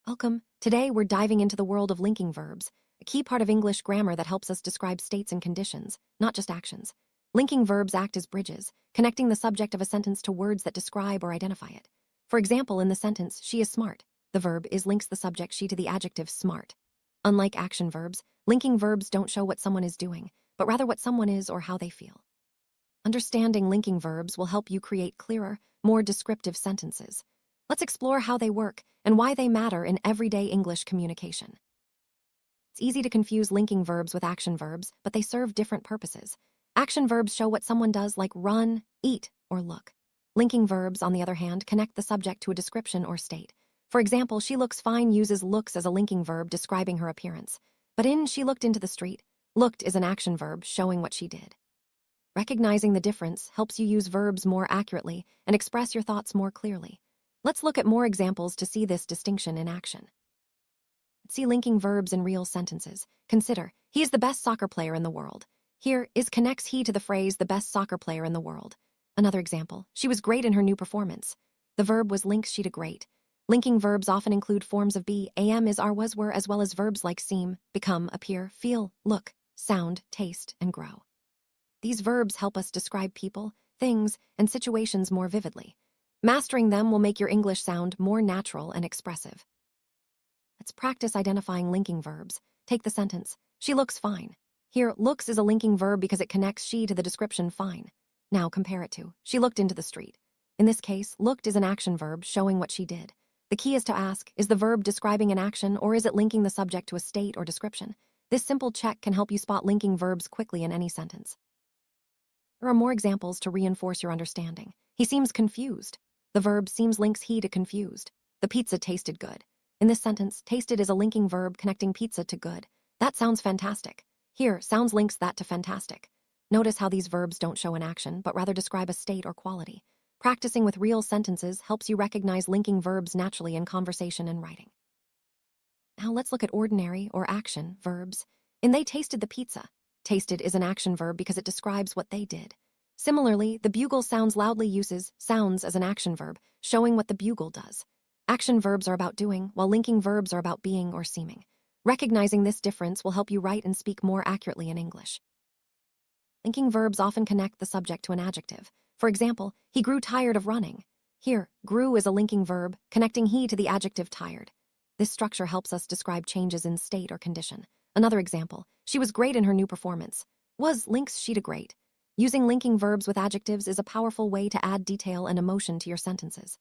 Welcome. Today we're diving into the world of linking verbs, a key part of English grammar that helps us describe states and conditions, not just actions. Linking verbs act as bridges, connecting the subject of a sentence to words that describe or identify it. For example, in the sentence, she is smart, the verb is links the subject she to the adjective smart. Unlike action verbs, linking verbs don't show what someone is doing, but rather what someone is or how they feel. Understanding linking verbs will help you create clearer, more descriptive sentences. Let's explore how they work and why they matter in everyday English communication. It's easy to confuse linking verbs with action verbs, but they serve different purposes. Action verbs show what someone does, like run, eat, or look. Linking verbs, on the other hand, connect the subject to a description or state. For example, she looks fine uses looks as a linking verb describing her appearance. But in she looked into the street, looked is an action verb showing what she did. Recognizing the difference helps you use verbs more accurately and express your thoughts more clearly. Let's look at more examples to see this distinction in action. See linking verbs in real sentences. Consider, he is the best soccer player in the world. Here, is connects he to the phrase the best soccer player in the world. Another example, she was great in her new performance. The verb was links she to great. Linking verbs often include forms of be, am, is, are, was, were, as well as verbs like seem, become, appear, feel, look, sound, taste, and grow. These verbs help us describe people, things, and situations more vividly. Mastering them will make your English sound more natural and expressive. Let's practice identifying linking verbs. Take the sentence, she looks fine. Here, looks is a linking verb because it connects she to the description fine. Now compare it to, she looked into the street. In this case, looked is an action verb showing what she did. The key is to ask, is the verb describing an action or is it linking the subject to a state or description? This simple check can help you spot linking verbs quickly in any sentence. There are more examples to reinforce your understanding. He seems confused. The verb seems links he to confused. The pizza tasted good. In this sentence, tasted is a linking verb connecting pizza to good. That sounds fantastic. Here, sounds links that to fantastic. Notice how these verbs don't show an action, but rather describe a state or quality. Practicing with real sentences helps you recognize linking verbs naturally in conversation and writing. Now let's look at ordinary or action verbs. In they tasted the pizza. Tasted is an action verb because it describes what they did. Similarly, the bugle sounds loudly uses sounds as an action verb, showing what the bugle does. Action verbs are about doing, while linking verbs are about being or seeming. Recognizing this difference will help you write and speak more accurately in English. Linking verbs often connect the subject to an adjective. For example, he grew tired of running. Here, grew is a linking verb, connecting he to the adjective tired. This structure helps us describe changes in state or condition. Another example, she was great in her new performance. Was links she to great. Using linking verbs with adjectives is a powerful way to add detail and emotion to your sentences.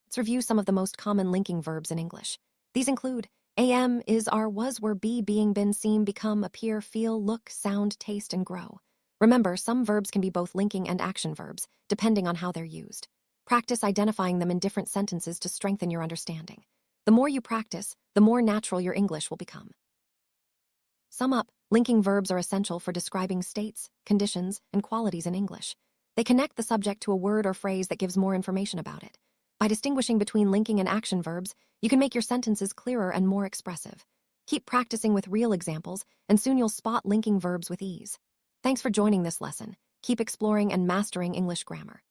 Let's review some of the most common linking verbs in English. These include am, is, are, was, were, be, being, been, seem, become, appear, feel, look, sound, taste, and grow. Remember, some verbs can be both linking and action verbs, depending on how they're used. Practice identifying them in different sentences to strengthen your understanding. The more you practice, the more natural your English will become. Sum up, linking verbs are essential for describing states, conditions, and qualities in English. They connect the subject to a word or phrase that gives more information about it. By distinguishing between linking and action verbs, you can make your sentences clearer and more expressive. Keep practicing with real examples, and soon you'll spot linking verbs with ease. Thanks for joining this lesson. Keep exploring and mastering English grammar.